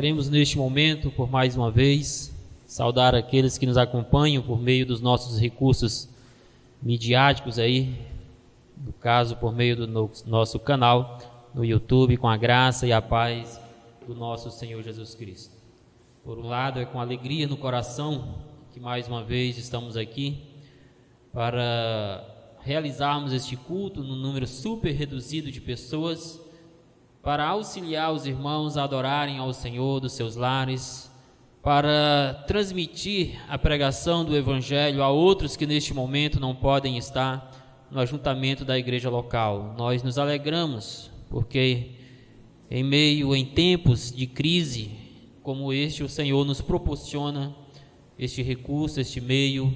Queremos neste momento, por mais uma vez, saudar aqueles que nos acompanham por meio dos nossos recursos midiáticos aí, no caso por meio do nosso canal no YouTube, com a graça e a paz do nosso Senhor Jesus Cristo. Por um lado, é com alegria no coração que mais uma vez estamos aqui para realizarmos este culto num número super reduzido de pessoas, para auxiliar os irmãos a adorarem ao Senhor dos seus lares, para transmitir a pregação do Evangelho a outros que neste momento não podem estar no ajuntamento da igreja local. Nós nos alegramos porque em tempos de crise como este, o Senhor nos proporciona este recurso, este meio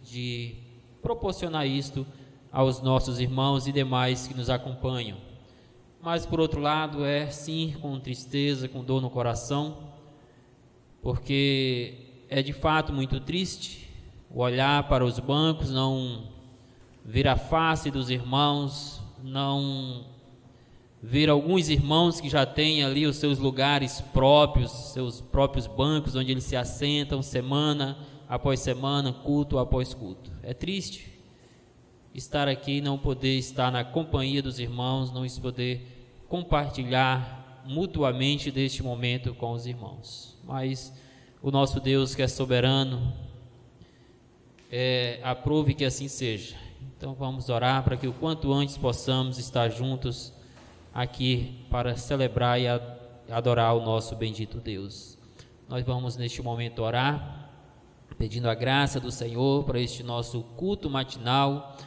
de proporcionar isto aos nossos irmãos e demais que nos acompanham. Mas por outro lado é sim com tristeza, com dor no coração, porque é de fato muito triste o olhar para os bancos, não ver a face dos irmãos, não ver alguns irmãos que já têm ali os seus lugares próprios, seus próprios bancos onde eles se assentam semana após semana, culto após culto. É triste estar aqui e não poder estar na companhia dos irmãos, não poder compartilhar mutuamente deste momento com os irmãos. Mas o nosso Deus, que é soberano, aprove que assim seja. Então vamos orar para que o quanto antes possamos estar juntos aqui para celebrar e adorar o nosso bendito Deus. Nós vamos neste momento orar, pedindo a graça do Senhor para este nosso culto matinal,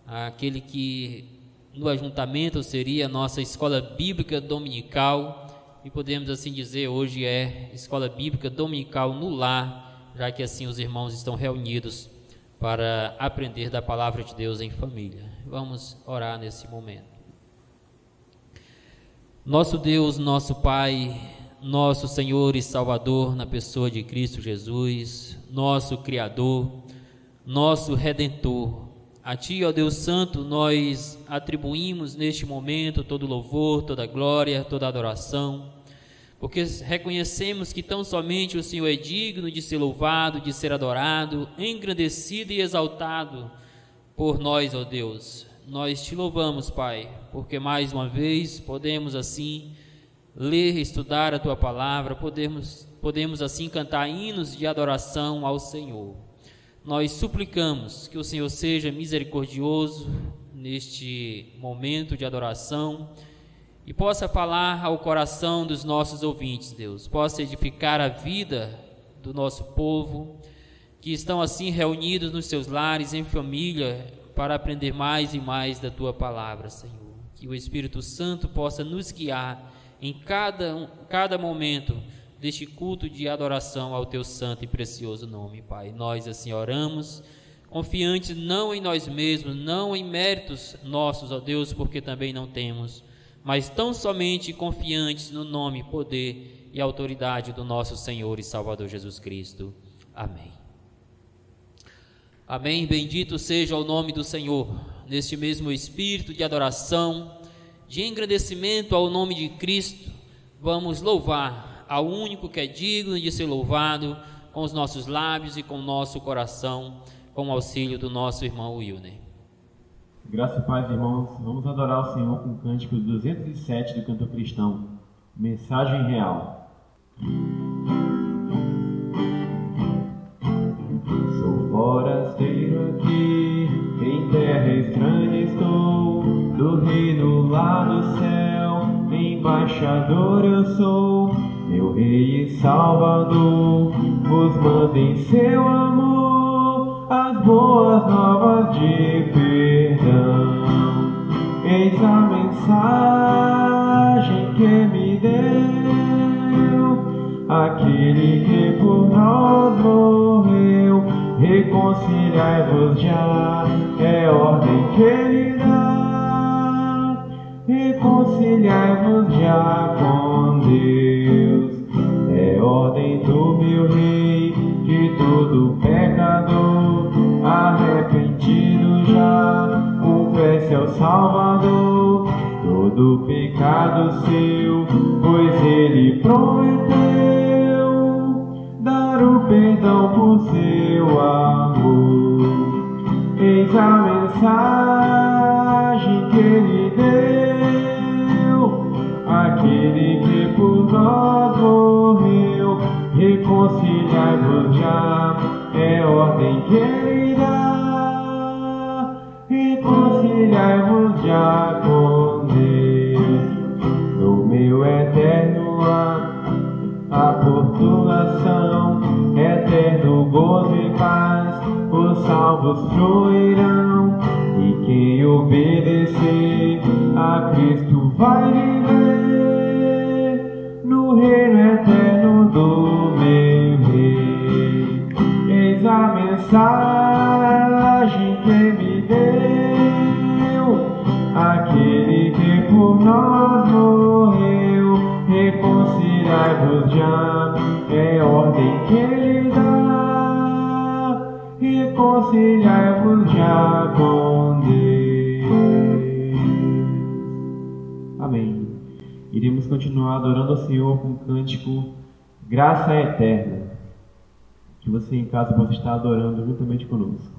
aquele que no ajuntamento seria a nossa escola bíblica dominical, e podemos assim dizer, hoje é escola bíblica dominical no lar, já que assim os irmãos estão reunidos para aprender da palavra de Deus em família. Vamos orar nesse momento. Nosso Deus, nosso Pai, nosso Senhor e Salvador, na pessoa de Cristo Jesus, nosso Criador, nosso Redentor, a Ti, ó Deus Santo, nós atribuímos neste momento todo louvor, toda glória, toda adoração, porque reconhecemos que tão somente o Senhor é digno de ser louvado, de ser adorado, engrandecido e exaltado por nós, ó Deus. Nós Te louvamos, Pai, porque mais uma vez podemos assim ler e estudar a Tua palavra, podemos assim cantar hinos de adoração ao Senhor. Nós suplicamos que o Senhor seja misericordioso neste momento de adoração e possa falar ao coração dos nossos ouvintes, Deus, possa edificar a vida do nosso povo, que estão assim reunidos nos seus lares, em família, para aprender mais e mais da Tua palavra, Senhor. Que o Espírito Santo possa nos guiar em cada momento deste culto de adoração ao Teu santo e precioso nome, Pai. Nós assim oramos, confiantes não em nós mesmos, não em méritos nossos, ó Deus, porque também não temos, mas tão somente confiantes no nome, poder e autoridade do nosso Senhor e Salvador Jesus Cristo. Amém. Amém. Bendito seja o nome do Senhor, neste mesmo espírito de adoração, de engrandecimento ao nome de Cristo, vamos louvar ao único que é digno de ser louvado, com os nossos lábios e com o nosso coração, com o auxílio do nosso irmão Wilner. Graça e paz, irmãos. Vamos adorar o Senhor com o cântico 207 do canto cristão, Mensagem Real. Sou forasteiro aqui, em terra estranha estou, do reino lá do céu, embaixador eu sou. Meu Rei e Salvador, vos manda em seu amor as boas novas de perdão. Eis a mensagem que me deu aquele que por nós morreu. Reconciliai-vos já, é ordem que ele dá. Reconciliai-vos já com Deus, é ordem do meu Rei, de todo pecador arrependido já confesse ao Salvador todo pecado seu, pois ele prometeu dar o perdão por seu amor. Eis a mensagem que ele deu, aquele que por nós morreu. Reconciliai-vos já, é ordem que ele dá. Reconciliai-vos já com Deus. No meu eterno a postulação, eterno gozo e paz, os salvos fluirão. E quem obedecer a Cristo vai viver no reino eterno do meu Rei. Eis a mensagem que me deu, aquele que por nós morreu. Reconciliai-vos já, é ordem que ele dá. Reconciliai-vos já com Deus. Amém. Iremos continuar adorando ao Senhor com o cântico Graça Eterna, que você em casa possa estar adorando juntamente conosco.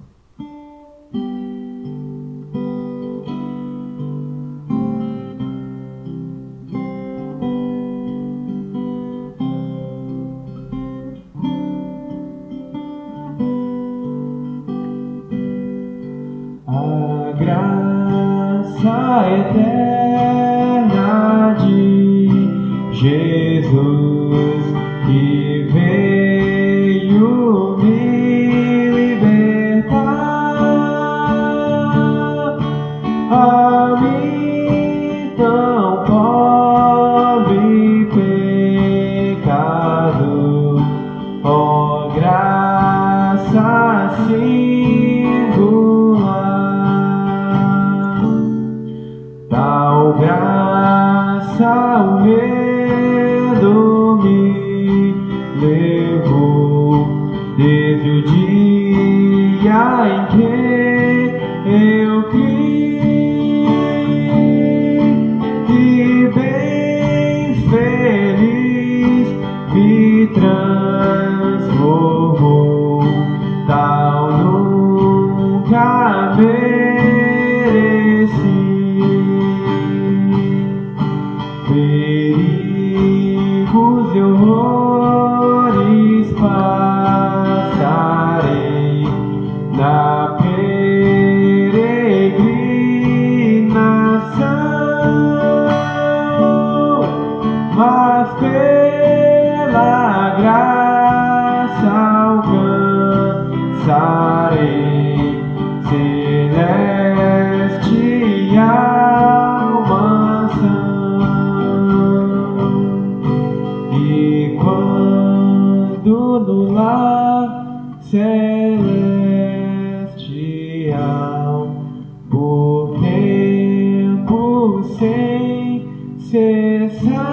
A graça eterna de Jesus, que veio me libertar, a mim tão pobre pecado, ó graça singular, tal graça o medo me levou, desde o dia em que eu criei, e bem feliz me transformou, tal nunca mereci. Perigos e horrores passarei na peregrinação, mas pela graça alcançarei celestial mansão. E quando no lar celestial, por tempo sem cessar,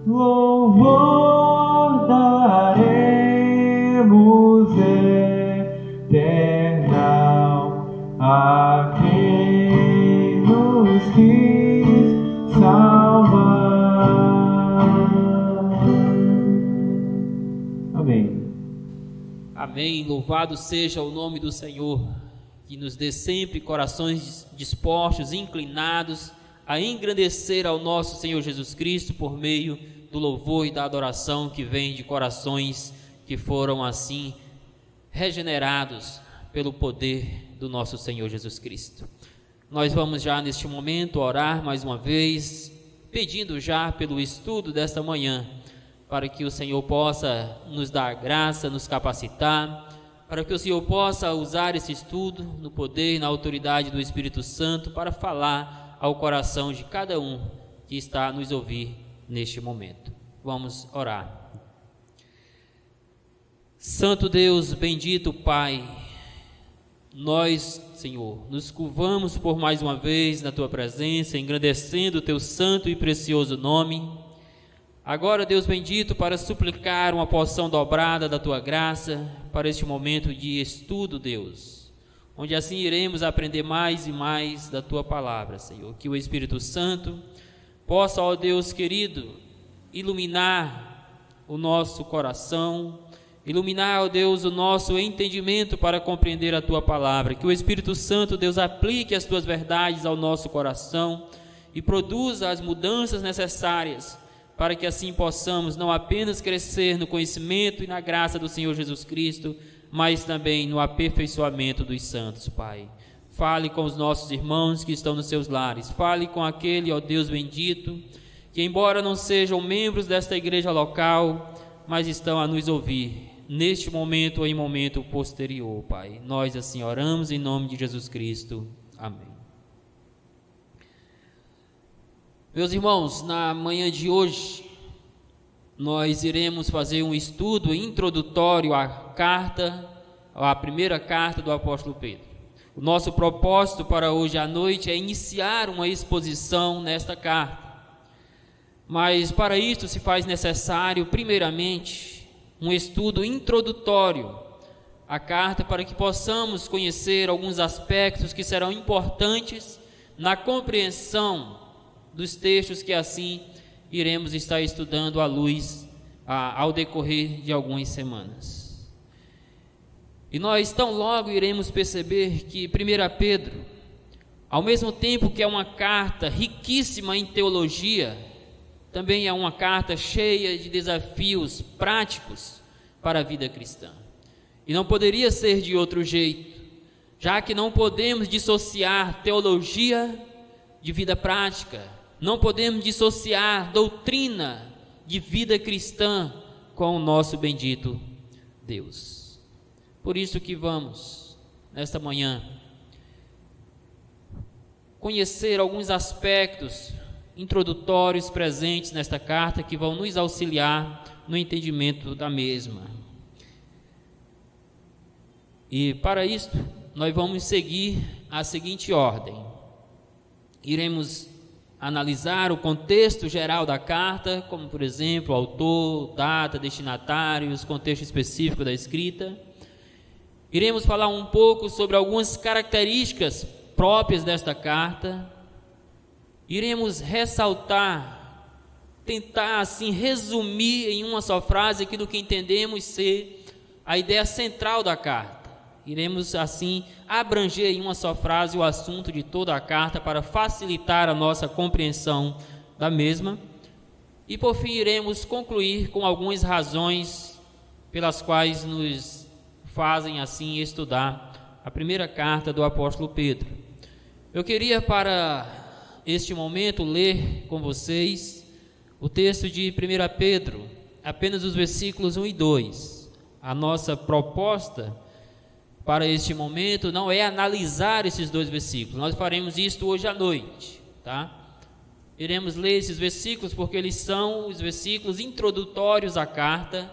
louvor daremos eternal a quem nos quis salvar. Amém. Amém. Louvado seja o nome do Senhor, que nos dê sempre corações dispostos, inclinados a engrandecer ao nosso Senhor Jesus Cristo por meio do louvor e da adoração que vem de corações que foram assim regenerados pelo poder do nosso Senhor Jesus Cristo. Nós vamos já neste momento orar mais uma vez, pedindo já pelo estudo desta manhã, para que o Senhor possa nos dar graça, nos capacitar, para que o Senhor possa usar esse estudo no poder e na autoridade do Espírito Santo para falar ao coração de cada um que está a nos ouvir neste momento. Vamos orar. Santo Deus, bendito Pai, nós, Senhor, nos curvamos por mais uma vez na Tua presença, engrandecendo o Teu santo e precioso nome. Agora, Deus bendito, para suplicar uma porção dobrada da Tua graça para este momento de estudo, Deus, onde assim iremos aprender mais e mais da Tua palavra, Senhor. Que o Espírito Santo possa, ó Deus querido, iluminar o nosso coração, iluminar, ó Deus, o nosso entendimento para compreender a Tua palavra. Que o Espírito Santo, Deus, aplique as Tuas verdades ao nosso coração e produza as mudanças necessárias para que assim possamos não apenas crescer no conhecimento e na graça do Senhor Jesus Cristo, mas também no aperfeiçoamento dos santos, Pai. Fale com os nossos irmãos que estão nos seus lares. Fale com aquele, ó Deus bendito, que embora não sejam membros desta igreja local, mas estão a nos ouvir neste momento ou em momento posterior, Pai. Nós assim oramos em nome de Jesus Cristo. Amém. Meus irmãos, na manhã de hoje, nós iremos fazer um estudo introdutório à primeira carta do apóstolo Pedro. O nosso propósito para hoje à noite é iniciar uma exposição nesta carta. Mas para isso se faz necessário, primeiramente, um estudo introdutório à carta para que possamos conhecer alguns aspectos que serão importantes na compreensão dos textos que assim iremos estar estudando à luz ao decorrer de algumas semanas. E nós tão logo iremos perceber que 1 Pedro, ao mesmo tempo que é uma carta riquíssima em teologia, também é uma carta cheia de desafios práticos para a vida cristã. E não poderia ser de outro jeito, já que não podemos dissociar teologia de vida prática. Não podemos dissociar doutrina de vida cristã com o nosso bendito Deus. Por isso que vamos, nesta manhã, conhecer alguns aspectos introdutórios presentes nesta carta que vão nos auxiliar no entendimento da mesma. E para isso, nós vamos seguir a seguinte ordem. Iremos analisar o contexto geral da carta, como por exemplo, autor, data, destinatários, contexto específico da escrita. Iremos falar um pouco sobre algumas características próprias desta carta. Iremos ressaltar, tentar assim resumir em uma só frase aquilo que entendemos ser a ideia central da carta. Iremos assim abranger em uma só frase o assunto de toda a carta para facilitar a nossa compreensão da mesma. E por fim iremos concluir com algumas razões pelas quais nos fazem assim estudar a primeira carta do apóstolo Pedro. Eu queria para este momento ler com vocês o texto de 1 Pedro, apenas os versículos 1 e 2. A nossa proposta para este momento não é analisar esses dois versículos, nós faremos isto hoje à noite, tá? Iremos ler esses versículos porque eles são os versículos introdutórios à carta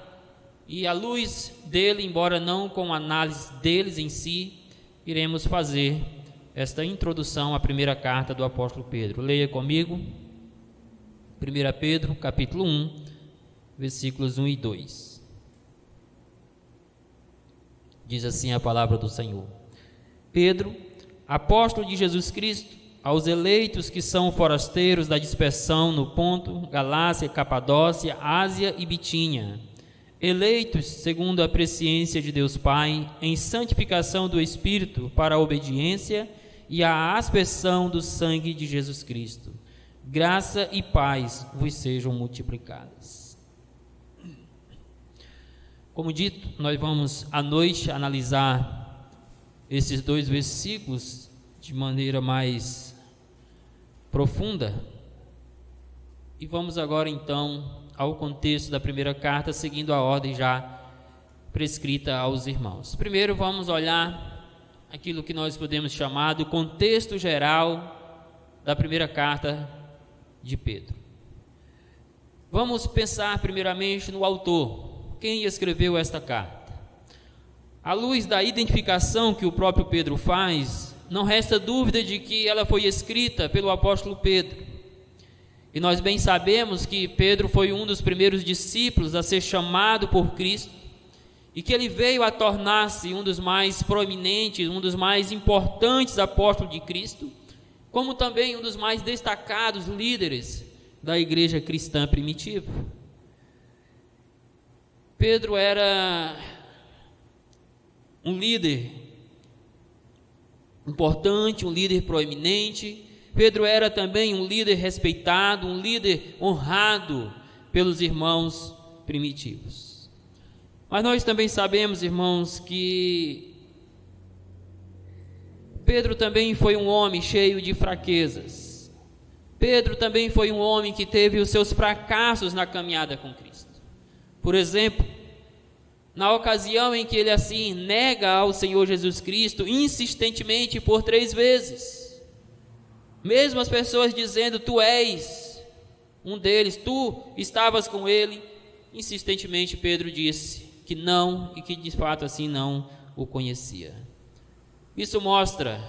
e à luz dele, embora não com análise deles em si, iremos fazer esta introdução à primeira carta do apóstolo Pedro. Leia comigo, 1 Pedro, capítulo 1, versículos 1 e 2. Diz assim a palavra do Senhor: Pedro, apóstolo de Jesus Cristo, aos eleitos que são forasteiros da dispersão no Ponto, Galácia, Capadócia, Ásia e Bitínia, eleitos segundo a presciência de Deus Pai, em santificação do Espírito para a obediência e a aspersão do sangue de Jesus Cristo. Graça e paz vos sejam multiplicadas. Como dito, nós vamos à noite analisar esses dois versículos de maneira mais profunda. E vamos agora então ao contexto da primeira carta, seguindo a ordem já prescrita aos irmãos. Primeiro vamos olhar aquilo que nós podemos chamar do contexto geral da primeira carta de Pedro. Vamos pensar primeiramente no autor. Quem escreveu esta carta? À luz da identificação que o próprio Pedro faz, não resta dúvida de que ela foi escrita pelo apóstolo Pedro. E nós bem sabemos que Pedro foi um dos primeiros discípulos a ser chamado por Cristo e que ele veio a tornar-se um dos mais proeminentes, um dos mais importantes apóstolos de Cristo, como também um dos mais destacados líderes da igreja cristã primitiva. Pedro era um líder importante, um líder proeminente. Pedro era também um líder respeitado, um líder honrado pelos irmãos primitivos. Mas nós também sabemos, irmãos, que Pedro também foi um homem cheio de fraquezas. Pedro também foi um homem que teve os seus fracassos na caminhada com Cristo. Por exemplo, na ocasião em que ele assim nega ao Senhor Jesus Cristo insistentemente por 3 vezes, mesmo as pessoas dizendo: tu és um deles, tu estavas com ele, insistentemente Pedro disse que não, e que de fato assim não o conhecia. Isso mostra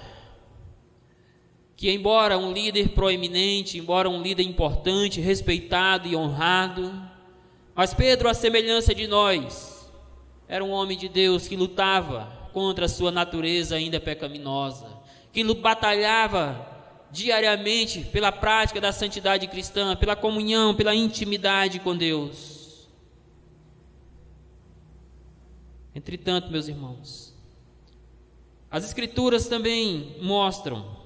que, embora um líder proeminente, embora um líder importante, respeitado e honrado, mas Pedro, à semelhança de nós, era um homem de Deus que lutava contra a sua natureza ainda pecaminosa, que batalhava diariamente pela prática da santidade cristã, pela comunhão, pela intimidade com Deus. Entretanto, meus irmãos, as Escrituras também mostram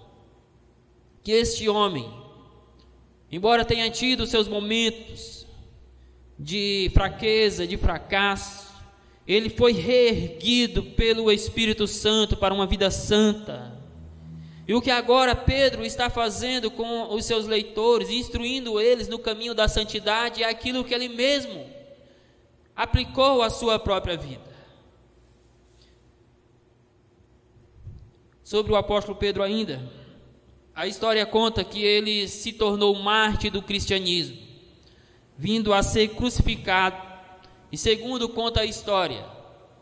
que este homem, embora tenha tido seus momentos de fraqueza, de fracasso, ele foi reerguido pelo Espírito Santo para uma vida santa. E o que agora Pedro está fazendo com os seus leitores, instruindo eles no caminho da santidade, é aquilo que ele mesmo aplicou à sua própria vida. Sobre o apóstolo Pedro ainda, a história conta que ele se tornou mártir do cristianismo, vindo a ser crucificado, e segundo conta a história,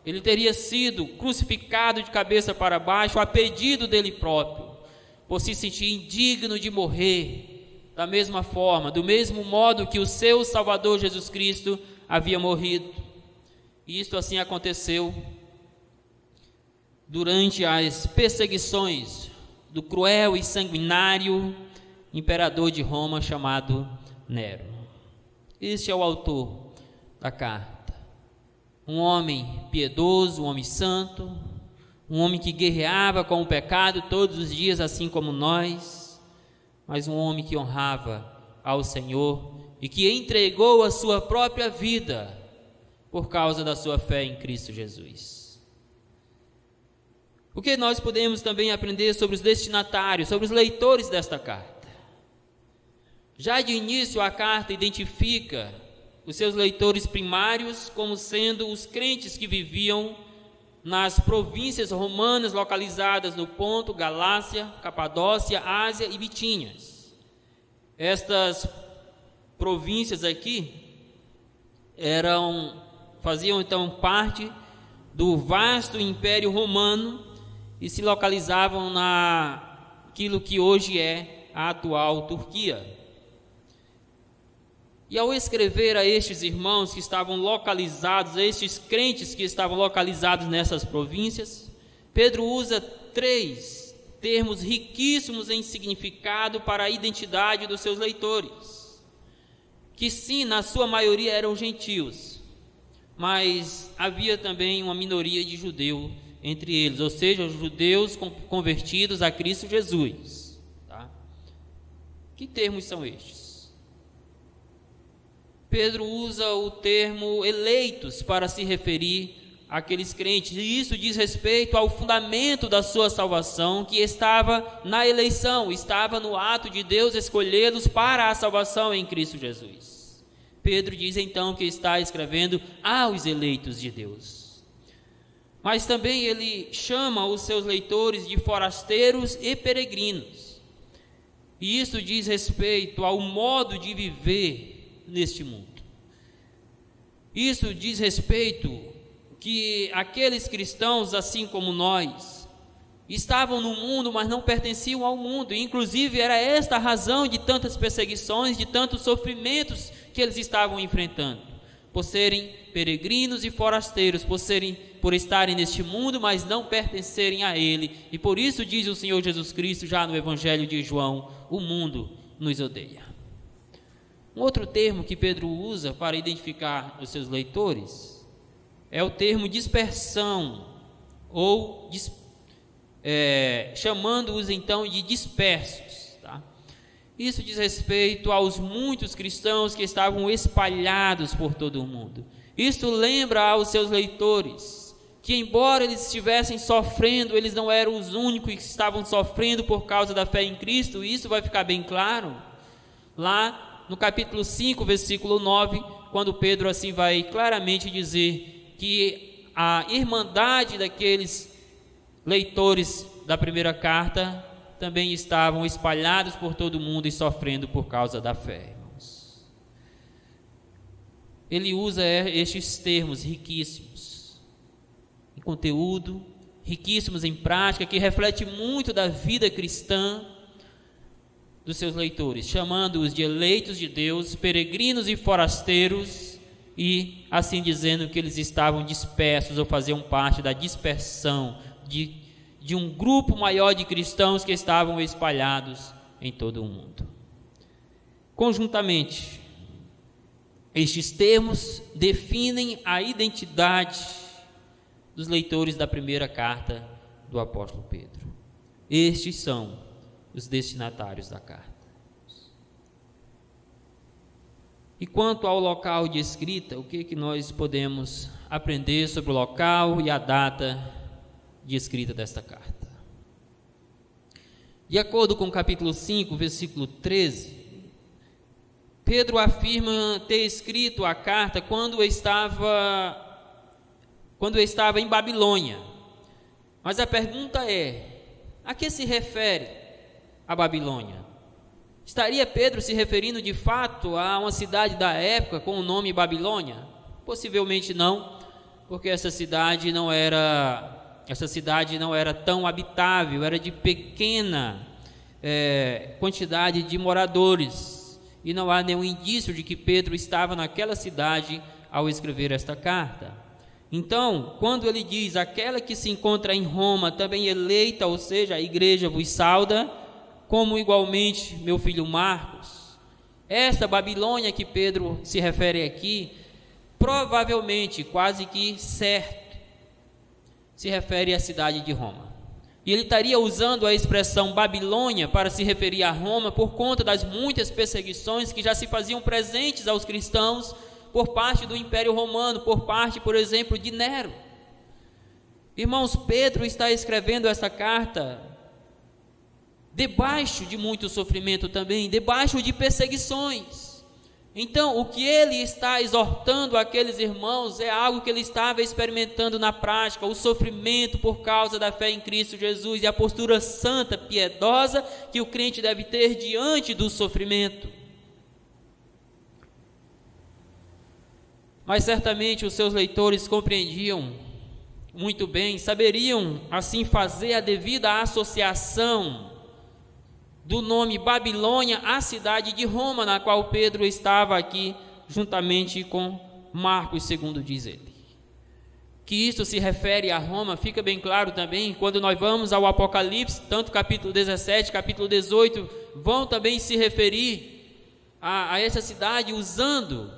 ele teria sido crucificado de cabeça para baixo a pedido dele próprio, por se sentir indigno de morrer da mesma forma, do mesmo modo que o seu Salvador Jesus Cristo havia morrido. E isto assim aconteceu durante as perseguições do cruel e sanguinário imperador de Roma chamado Nero. Este é o autor da carta, um homem piedoso, um homem santo, um homem que guerreava com o pecado todos os dias, assim como nós, mas um homem que honrava ao Senhor e que entregou a sua própria vida por causa da sua fé em Cristo Jesus. O que nós podemos também aprender sobre os destinatários, sobre os leitores desta carta? Já de início, a carta identifica os seus leitores primários como sendo os crentes que viviam nas províncias romanas localizadas no Ponto, Galácia, Capadócia, Ásia e Bitínia. Estas províncias aqui faziam então parte do vasto Império Romano e se localizavam naquilo que hoje é a atual Turquia. E ao escrever a estes irmãos que estavam localizados, a estes crentes que estavam localizados nessas províncias, Pedro usa 3 termos riquíssimos em significado para a identidade dos seus leitores, que sim, na sua maioria eram gentios, mas havia também uma minoria de judeus entre eles, ou seja, os judeus convertidos a Cristo Jesus. Tá? Que termos são estes? Pedro usa o termo eleitos para se referir àqueles crentes, e isso diz respeito ao fundamento da sua salvação, que estava na eleição, estava no ato de Deus escolhê-los para a salvação em Cristo Jesus. Pedro diz então que está escrevendo aos eleitos de Deus. Mas também ele chama os seus leitores de forasteiros e peregrinos. E isso diz respeito ao modo de viver neste mundo. Isso diz respeito que aqueles cristãos, assim como nós, estavam no mundo, mas não pertenciam ao mundo. E, inclusive, era esta a razão de tantas perseguições, de tantos sofrimentos que eles estavam enfrentando. por serem peregrinos e forasteiros, por estarem neste mundo, mas não pertencerem a ele. E por isso diz o Senhor Jesus Cristo, já no Evangelho de João: o mundo nos odeia. Um outro termo que Pedro usa para identificar os seus leitores é o termo dispersão, ou chamando-os então de dispersos. Isso diz respeito aos muitos cristãos que estavam espalhados por todo o mundo. Isto lembra aos seus leitores que, embora eles estivessem sofrendo, eles não eram os únicos que estavam sofrendo por causa da fé em Cristo. E isso vai ficar bem claro lá no capítulo 5, versículo 9, quando Pedro assim vai claramente dizer que a irmandade daqueles leitores da primeira carta também estavam espalhados por todo o mundo e sofrendo por causa da fé, irmãos. Ele usa estes termos riquíssimos em conteúdo, riquíssimos em prática, que reflete muito da vida cristã dos seus leitores, chamando-os de eleitos de Deus, peregrinos e forasteiros, e assim dizendo que eles estavam dispersos ou faziam parte da dispersão de um grupo maior de cristãos que estavam espalhados em todo o mundo. Conjuntamente, estes termos definem a identidade dos leitores da primeira carta do apóstolo Pedro. Estes são os destinatários da carta. E quanto ao local de escrita, o que nós podemos aprender sobre o local e a data de escrita desta carta? De acordo com o capítulo 5, versículo 13, Pedro afirma ter escrito a carta quando estava em Babilônia. Mas a pergunta é: a que se refere a Babilônia? Estaria Pedro se referindo de fato a uma cidade da época com o nome Babilônia? Possivelmente não, porque essa cidade não era tão habitável, era de pequena quantidade de moradores, e não há nenhum indício de que Pedro estava naquela cidade ao escrever esta carta. Então, quando ele diz: aquela que se encontra em Roma, também eleita, ou seja, a igreja vos sauda, como igualmente meu filho Marcos, esta Babilônia que Pedro se refere aqui, provavelmente, quase que certo, se refere à cidade de Roma. E ele estaria usando a expressão Babilônia para se referir a Roma por conta das muitas perseguições que já se faziam presentes aos cristãos por parte do Império Romano, por parte, por exemplo, de Nero. Irmãos, Pedro está escrevendo essa carta debaixo de muito sofrimento também, debaixo de perseguições. Então, o que ele está exortando aqueles irmãos é algo que ele estava experimentando na prática: o sofrimento por causa da fé em Cristo Jesus e a postura santa, piedosa que o crente deve ter diante do sofrimento. Mas certamente os seus leitores compreendiam muito bem, saberiam assim fazer a devida associação do nome Babilônia à cidade de Roma, na qual Pedro estava aqui juntamente com Marcos, segundo diz ele. Que isso se refere a Roma fica bem claro também quando nós vamos ao Apocalipse, tanto capítulo 17, capítulo 18, vão também se referir a essa cidade usando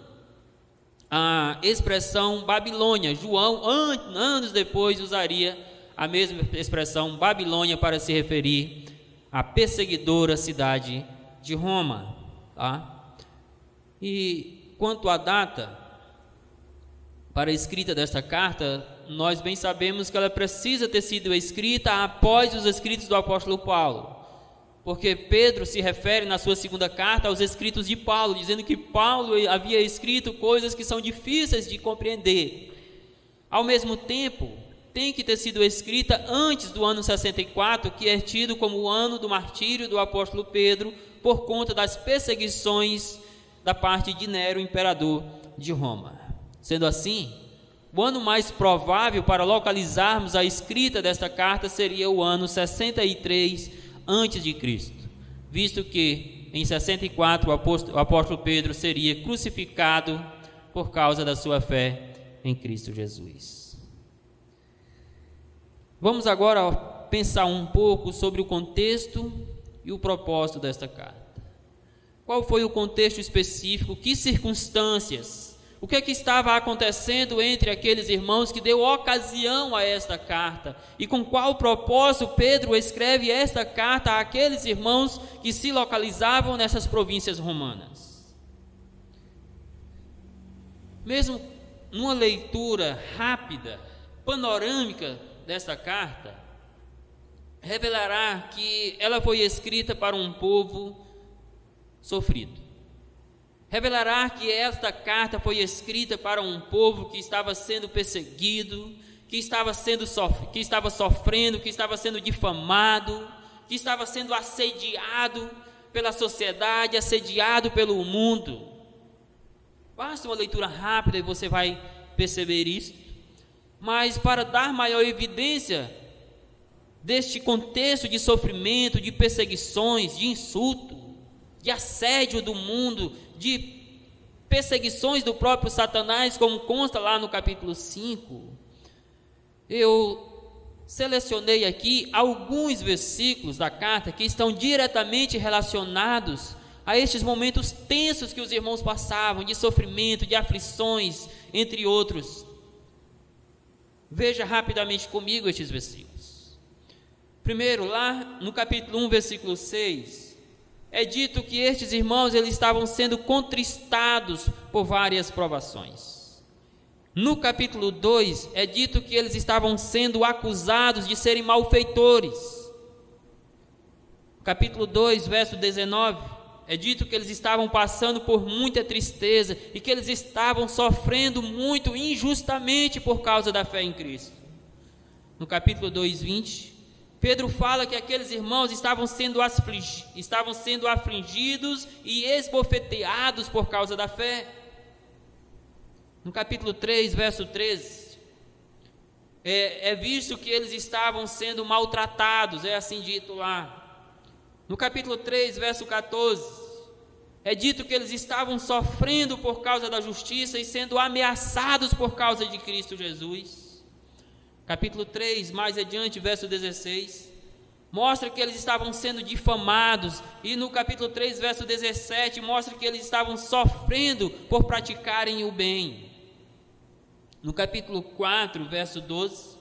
a expressão Babilônia. João, anos depois, usaria a mesma expressão Babilônia para se referir à perseguidora cidade de Roma. E quanto à data para a escrita desta carta, nós bem sabemos que ela precisa ter sido escrita após os escritos do apóstolo Paulo, porque Pedro se refere na sua segunda carta aos escritos de Paulo, dizendo que Paulo havia escrito coisas que são difíceis de compreender. Ao mesmo tempo, tem que ter sido escrita antes do ano 64, que é tido como o ano do martírio do apóstolo Pedro, por conta das perseguições da parte de Nero, imperador de Roma. Sendo assim, o ano mais provável para localizarmos a escrita desta carta seria o ano 63 a.C., visto que em 64 o apóstolo Pedro seria crucificado por causa da sua fé em Cristo Jesus. Vamos agora pensar um pouco sobre o contexto e o propósito desta carta. Qual foi o contexto específico? Que circunstâncias? O que é que estava acontecendo entre aqueles irmãos que deu ocasião a esta carta? E com qual propósito Pedro escreve esta carta àqueles irmãos que se localizavam nessas províncias romanas? Mesmo numa leitura rápida, panorâmica desta carta, revelará que ela foi escrita para um povo sofrido. Revelará que esta carta foi escrita para um povo que estava sendo perseguido, que estava sofrendo, que estava sendo difamado, que estava sendo assediado pela sociedade, assediado pelo mundo. Basta uma leitura rápida e você vai perceber isso. Mas para dar maior evidência deste contexto de sofrimento, de perseguições, de insulto, de assédio do mundo, de perseguições do próprio Satanás, como consta lá no capítulo 5, eu selecionei aqui alguns versículos da carta que estão diretamente relacionados a estes momentos tensos que os irmãos passavam, de sofrimento, de aflições, entre outros. Veja rapidamente comigo estes versículos. Primeiro, lá no capítulo 1, versículo 6, é dito que estes irmãos eles estavam sendo contristados por várias provações. No capítulo 2, é dito que eles estavam sendo acusados de serem malfeitores. Capítulo 2, verso 19, é dito que eles estavam passando por muita tristeza e que eles estavam sofrendo muito injustamente por causa da fé em Cristo. No capítulo 2, 20, Pedro fala que aqueles irmãos estavam sendo afligidos e esbofeteados por causa da fé. No capítulo 3, verso 13, é visto que eles estavam sendo maltratados, é assim dito lá. No capítulo 3, verso 14, é dito que eles estavam sofrendo por causa da justiça e sendo ameaçados por causa de Cristo Jesus. Capítulo 3, mais adiante, verso 16, mostra que eles estavam sendo difamados. E no capítulo 3, verso 17, mostra que eles estavam sofrendo por praticarem o bem. No capítulo 4, verso 12,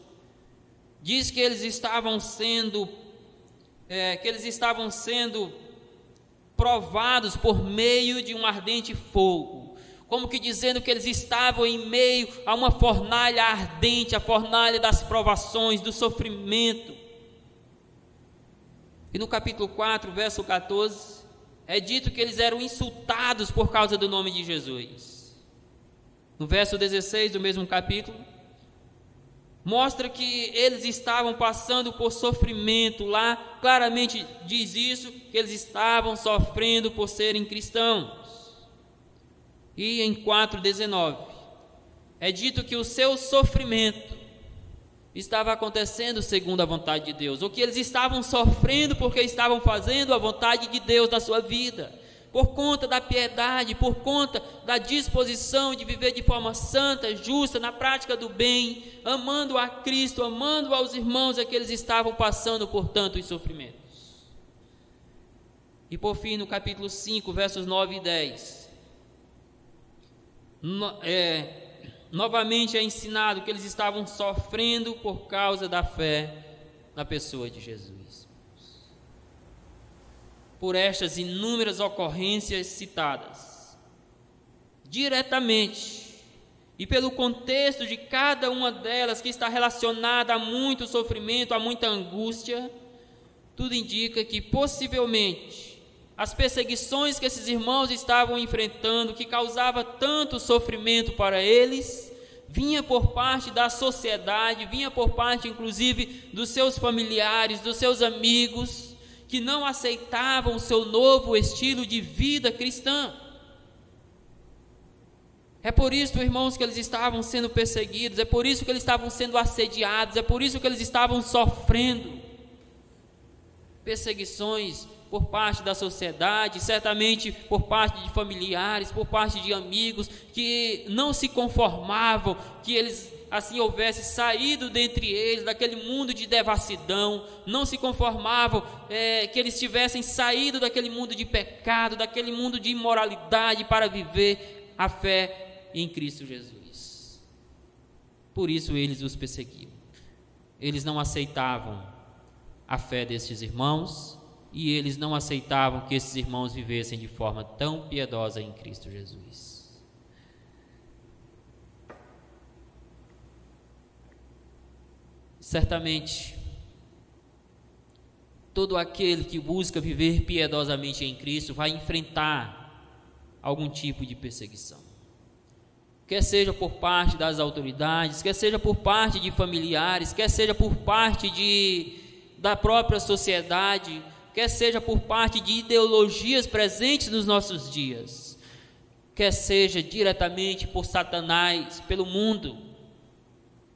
diz que eles estavam sendo provados por meio de um ardente fogo, como que dizendo que eles estavam em meio a uma fornalha ardente, a fornalha das provações, do sofrimento. E no capítulo 4, verso 14, é dito que eles eram insultados por causa do nome de Jesus. No verso 16 do mesmo capítulo, mostra que eles estavam passando por sofrimento. Lá claramente diz isso, que eles estavam sofrendo por serem cristãos. E em 4,19 é dito que o seu sofrimento estava acontecendo segundo a vontade de Deus, ou que eles estavam sofrendo porque estavam fazendo a vontade de Deus na sua vida, por conta da piedade, por conta da disposição de viver de forma santa, justa, na prática do bem, amando a Cristo, amando aos irmãos, é que eles estavam passando por tantos sofrimentos. E por fim, no capítulo 5, versos 9 e 10, novamente é ensinado que eles estavam sofrendo por causa da fé na pessoa de Jesus. Por estas inúmeras ocorrências citadas, diretamente, e pelo contexto de cada uma delas, que está relacionada a muito sofrimento, a muita angústia, tudo indica que possivelmente as perseguições que esses irmãos estavam enfrentando, que causava tanto sofrimento para eles, vinha por parte da sociedade, vinha por parte inclusive dos seus familiares, dos seus amigos, que não aceitavam o seu novo estilo de vida cristã. É por isso, irmãos, que eles estavam sendo perseguidos, é por isso que eles estavam sendo assediados, é por isso que eles estavam sofrendo. perseguições por parte da sociedade, certamente por parte de familiares, por parte de amigos que não se conformavam que eles assim houvessem saído dentre eles daquele mundo de devassidão, não se conformavam que eles tivessem saído daquele mundo de pecado, daquele mundo de imoralidade para viver a fé em Cristo Jesus. Por isso eles os perseguiam. Eles não aceitavam a fé destes irmãos, e eles não aceitavam que esses irmãos vivessem de forma tão piedosa em Cristo Jesus. Certamente, todo aquele que busca viver piedosamente em Cristo vai enfrentar algum tipo de perseguição. Quer seja por parte das autoridades, quer seja por parte de familiares, quer seja por parte da própria sociedade, quer seja por parte de ideologias presentes nos nossos dias, quer seja diretamente por Satanás, pelo mundo.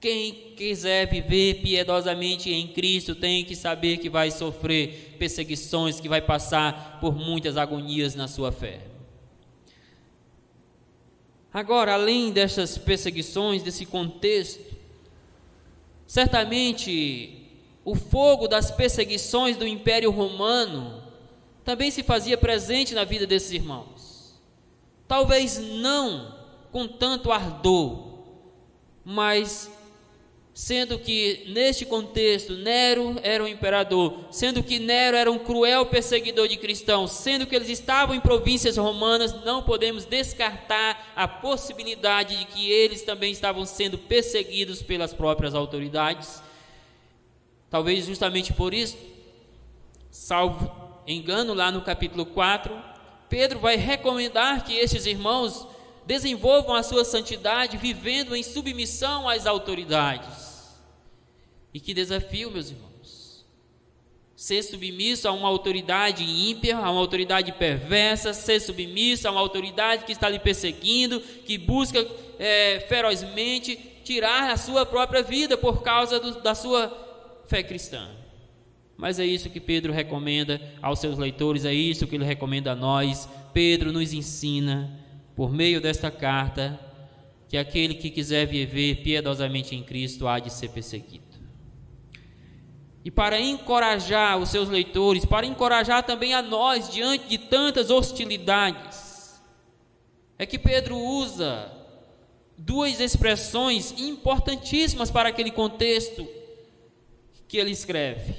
Quem quiser viver piedosamente em Cristo tem que saber que vai sofrer perseguições, que vai passar por muitas agonias na sua fé. Agora, além dessas perseguições, desse contexto, certamente o fogo das perseguições do Império Romano também se fazia presente na vida desses irmãos. Talvez não com tanto ardor, mas sendo que neste contexto Nero era um imperador, sendo que Nero era um cruel perseguidor de cristãos, sendo que eles estavam em províncias romanas, não podemos descartar a possibilidade de que eles também estavam sendo perseguidos pelas próprias autoridades. Talvez justamente por isso, salvo engano, lá no capítulo 4, Pedro vai recomendar que estes irmãos desenvolvam a sua santidade vivendo em submissão às autoridades. E que desafio, meus irmãos! Ser submisso a uma autoridade ímpia, a uma autoridade perversa, ser submisso a uma autoridade que está lhe perseguindo, que busca ferozmente tirar a sua própria vida por causa da sua fé cristã. Mas é isso que Pedro recomenda aos seus leitores, é isso que ele recomenda a nós. Pedro nos ensina, por meio desta carta, que aquele que quiser viver piedosamente em Cristo há de ser perseguido. E para encorajar os seus leitores, para encorajar também a nós diante de tantas hostilidades, é que Pedro usa duas expressões importantíssimas para aquele contexto que ele escreve.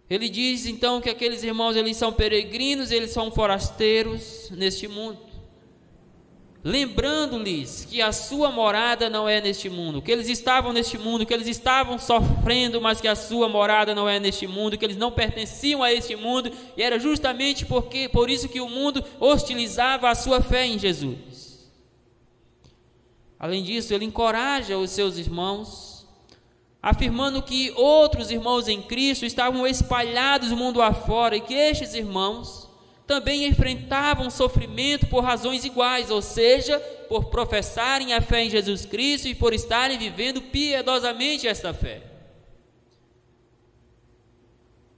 Ele diz então que aqueles irmãos, eles são peregrinos, eles são forasteiros neste mundo, lembrando-lhes que a sua morada não é neste mundo, que eles estavam neste mundo, que eles estavam sofrendo, mas que a sua morada não é neste mundo, que eles não pertenciam a este mundo, e era justamente por isso que o mundo hostilizava a sua fé em Jesus. Além disso, ele encoraja os seus irmãos, afirmando que outros irmãos em Cristo estavam espalhados no mundo afora e que estes irmãos também enfrentavam sofrimento por razões iguais, ou seja, por professarem a fé em Jesus Cristo e por estarem vivendo piedosamente esta fé.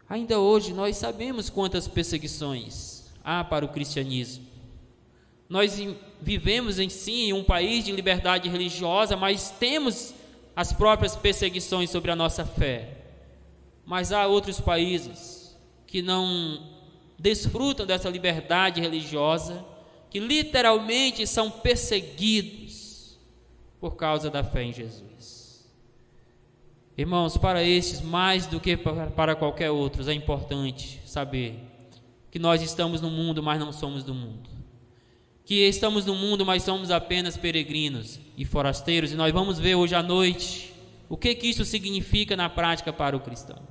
Ainda hoje nós sabemos quantas perseguições há para o cristianismo. Nós vivemos em um país de liberdade religiosa, mas temos as próprias perseguições sobre a nossa fé. Mas há outros países que não desfrutam dessa liberdade religiosa, que literalmente são perseguidos por causa da fé em Jesus. Irmãos, para estes, mais do que para qualquer outro, é importante saber que nós estamos no mundo, mas não somos do mundo. Que estamos no mundo, mas somos apenas peregrinos e forasteiros, e nós vamos ver hoje à noite o que isso significa na prática para o cristão.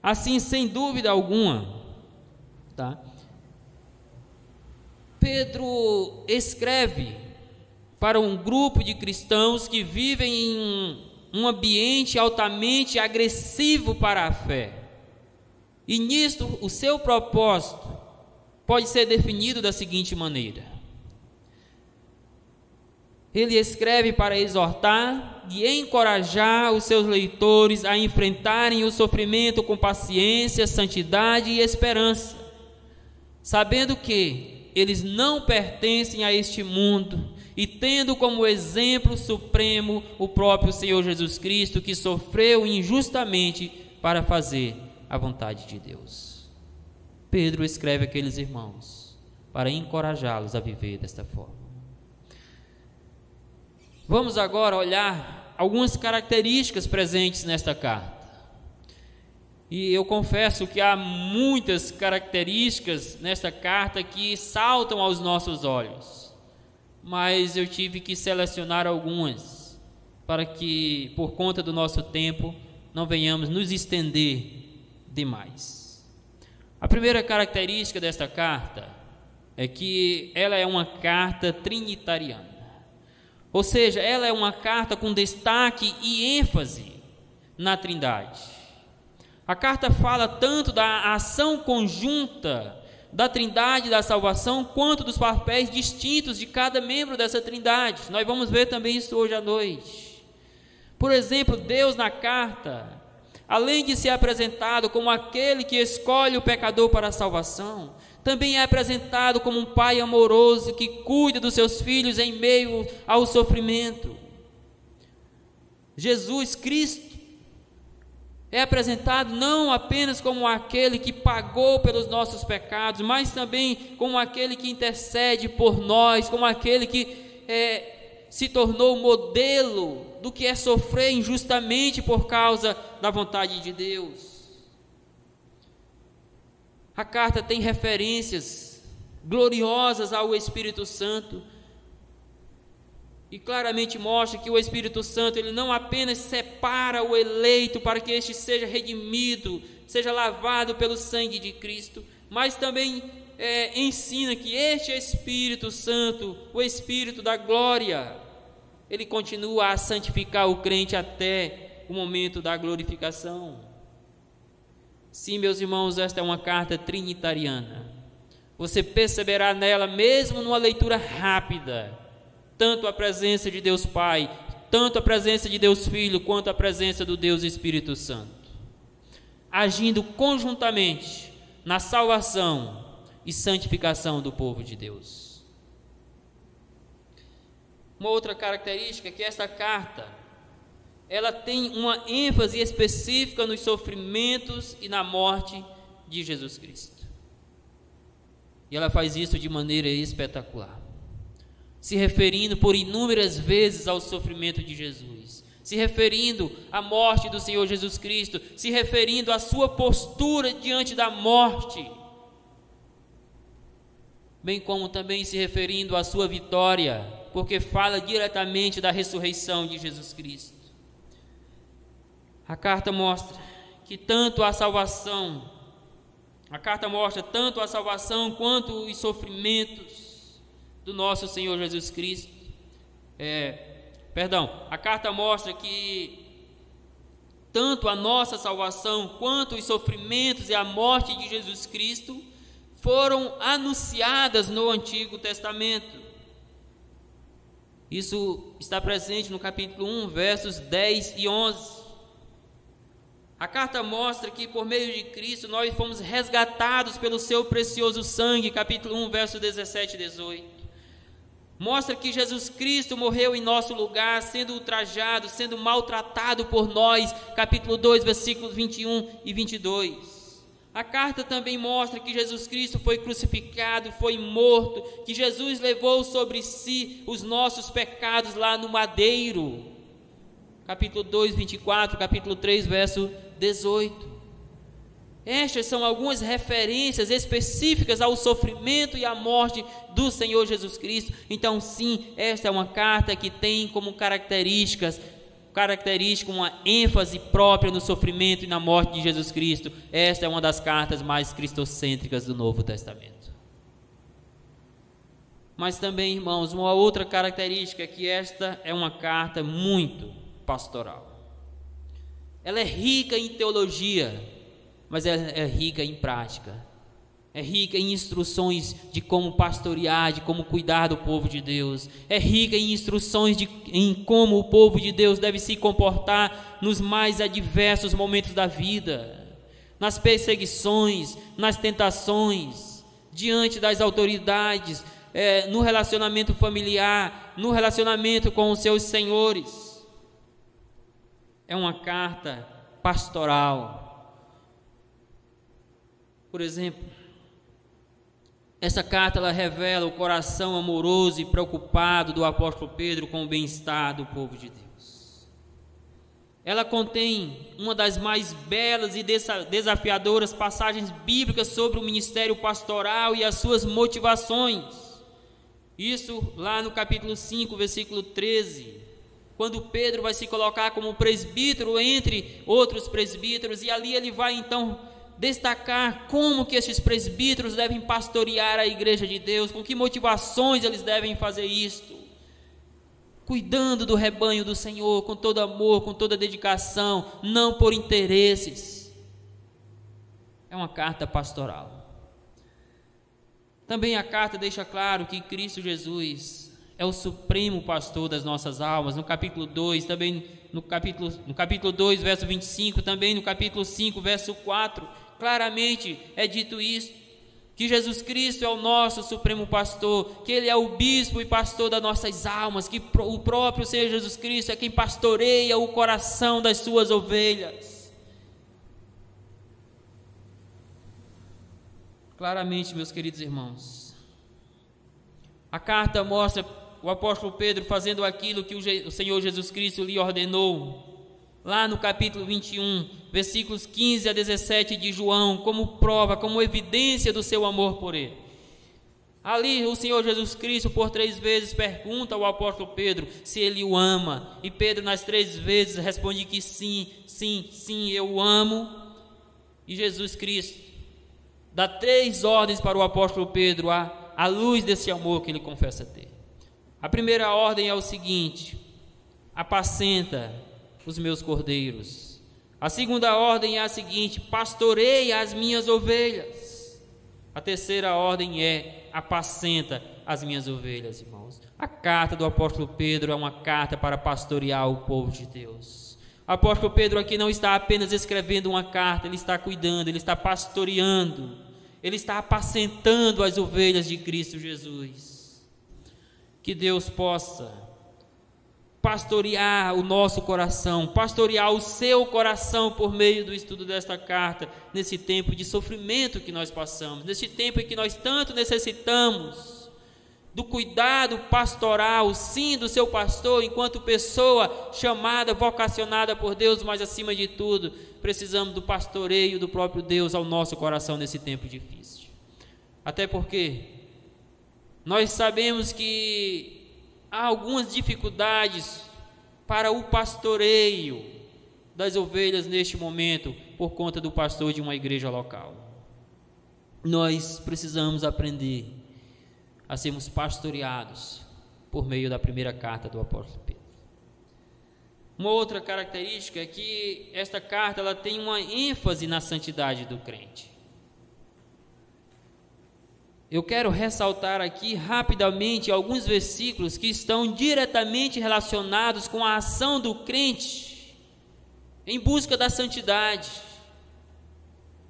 Assim, sem dúvida alguma, Pedro escreve para um grupo de cristãos que vivem em um ambiente altamente agressivo para a fé, e nisto o seu propósito pode ser definido da seguinte maneira: ele escreve para exortar, de encorajar os seus leitores a enfrentarem o sofrimento com paciência, santidade e esperança, sabendo que eles não pertencem a este mundo e tendo como exemplo supremo o próprio Senhor Jesus Cristo, que sofreu injustamente para fazer a vontade de Deus. Pedro escreve àqueles irmãos para encorajá-los a viver desta forma. Vamos agora olhar algumas características presentes nesta carta. E eu confesso que há muitas características nesta carta que saltam aos nossos olhos, mas eu tive que selecionar algumas para que, por conta do nosso tempo, não venhamos nos estender demais. A primeira característica desta carta é que ela é uma carta trinitariana. Ou seja, ela é uma carta com destaque e ênfase na Trindade. A carta fala tanto da ação conjunta da Trindade da salvação, quanto dos papéis distintos de cada membro dessa Trindade. Nós vamos ver também isso hoje à noite. Por exemplo, Deus na carta, além de ser apresentado como aquele que escolhe o pecador para a salvação, também é apresentado como um pai amoroso que cuida dos seus filhos em meio ao sofrimento. Jesus Cristo é apresentado não apenas como aquele que pagou pelos nossos pecados, mas também como aquele que intercede por nós, como aquele que se tornou modelo do que é sofrer injustamente por causa da vontade de Deus. A carta tem referências gloriosas ao Espírito Santo e claramente mostra que o Espírito Santo ele não apenas separa o eleito para que este seja redimido, seja lavado pelo sangue de Cristo, mas também ensina que este Espírito Santo, o Espírito da glória, ele continua a santificar o crente até o momento da glorificação. Sim, meus irmãos, esta é uma carta trinitariana. Você perceberá nela, mesmo numa leitura rápida, tanto a presença de Deus Pai, tanto a presença de Deus Filho, quanto a presença do Deus Espírito Santo, agindo conjuntamente na salvação e santificação do povo de Deus. Uma outra característica é que esta carta ela tem uma ênfase específica nos sofrimentos e na morte de Jesus Cristo. E ela faz isso de maneira espetacular, se referindo por inúmeras vezes ao sofrimento de Jesus, se referindo à morte do Senhor Jesus Cristo, se referindo à sua postura diante da morte, bem como também se referindo à sua vitória, porque fala diretamente da ressurreição de Jesus Cristo. A carta mostra tanto a salvação quanto os sofrimentos do nosso Senhor Jesus Cristo. A carta mostra que tanto a nossa salvação quanto os sofrimentos e a morte de Jesus Cristo foram anunciadas no Antigo Testamento. Isso está presente no capítulo 1, versos 10 e 11. A carta mostra que por meio de Cristo nós fomos resgatados pelo seu precioso sangue, capítulo 1, verso 17 e 18. Mostra que Jesus Cristo morreu em nosso lugar, sendo ultrajado, sendo maltratado por nós, capítulo 2, versículos 21 e 22. A carta também mostra que Jesus Cristo foi crucificado, foi morto, que Jesus levou sobre si os nossos pecados lá no madeiro, capítulo 2, 24, capítulo 3, verso 18. Estas são algumas referências específicas ao sofrimento e à morte do Senhor Jesus Cristo. Então, sim, esta é uma carta que tem como característica uma ênfase própria no sofrimento e na morte de Jesus Cristo. Esta é uma das cartas mais cristocêntricas do Novo Testamento. Mas também, irmãos, uma outra característica é que esta é uma carta muito pastoral. Ela é rica em teologia, mas ela é rica em prática. É rica em instruções de como pastorear, de como cuidar do povo de Deus. É rica em instruções em como o povo de Deus deve se comportar nos mais adversos momentos da vida, nas perseguições, nas tentações, diante das autoridades, no relacionamento familiar, no relacionamento com os seus senhores. É uma carta pastoral. Por exemplo, essa carta ela revela o coração amoroso e preocupado do apóstolo Pedro com o bem-estar do povo de Deus. Ela contém uma das mais belas e desafiadoras passagens bíblicas sobre o ministério pastoral e as suas motivações. Isso lá no capítulo 5, versículo 13, quando Pedro vai se colocar como presbítero entre outros presbíteros, e ali ele vai então destacar como que esses presbíteros devem pastorear a igreja de Deus, com que motivações eles devem fazer isto, cuidando do rebanho do Senhor com todo amor, com toda dedicação, não por interesses. É uma carta pastoral. Também a carta deixa claro que Cristo Jesus é o supremo pastor das nossas almas. No capítulo 2, também no capítulo 2, verso 25, também no capítulo 5, verso 4, claramente é dito isso, que Jesus Cristo é o nosso supremo pastor, que Ele é o bispo e pastor das nossas almas, que o próprio Senhor Jesus Cristo é quem pastoreia o coração das suas ovelhas. Claramente, meus queridos irmãos, a carta mostra o apóstolo Pedro fazendo aquilo que o Senhor Jesus Cristo lhe ordenou, lá no capítulo 21, versículos 15 a 17 de João, como prova, como evidência do seu amor por ele. Ali o Senhor Jesus Cristo por 3 vezes pergunta ao apóstolo Pedro se ele o ama, e Pedro nas 3 vezes responde que sim, sim, sim, eu o amo. E Jesus Cristo dá 3 ordens para o apóstolo Pedro à luz desse amor que ele confessa ter. A primeira ordem é o seguinte: apacenta os meus cordeiros. A segunda ordem é a seguinte: pastoreia as minhas ovelhas. A terceira ordem é: apacenta as minhas ovelhas, irmãos. A carta do apóstolo Pedro é uma carta para pastorear o povo de Deus. O apóstolo Pedro aqui não está apenas escrevendo uma carta, ele está cuidando, ele está pastoreando, ele está apacentando as ovelhas de Cristo Jesus. Que Deus possa pastorear o nosso coração, pastorear o seu coração por meio do estudo desta carta, nesse tempo de sofrimento que nós passamos, nesse tempo em que nós tanto necessitamos do cuidado pastoral, sim, do seu pastor, enquanto pessoa chamada, vocacionada por Deus, mas acima de tudo, precisamos do pastoreio do próprio Deus ao nosso coração nesse tempo difícil. Até porque nós sabemos que há algumas dificuldades para o pastoreio das ovelhas neste momento, por conta do pastor de uma igreja local. Nós precisamos aprender a sermos pastoreados por meio da primeira carta do apóstolo Pedro. Uma outra característica é que esta carta ela tem uma ênfase na santidade do crente. Eu quero ressaltar aqui rapidamente alguns versículos que estão diretamente relacionados com a ação do crente em busca da santidade.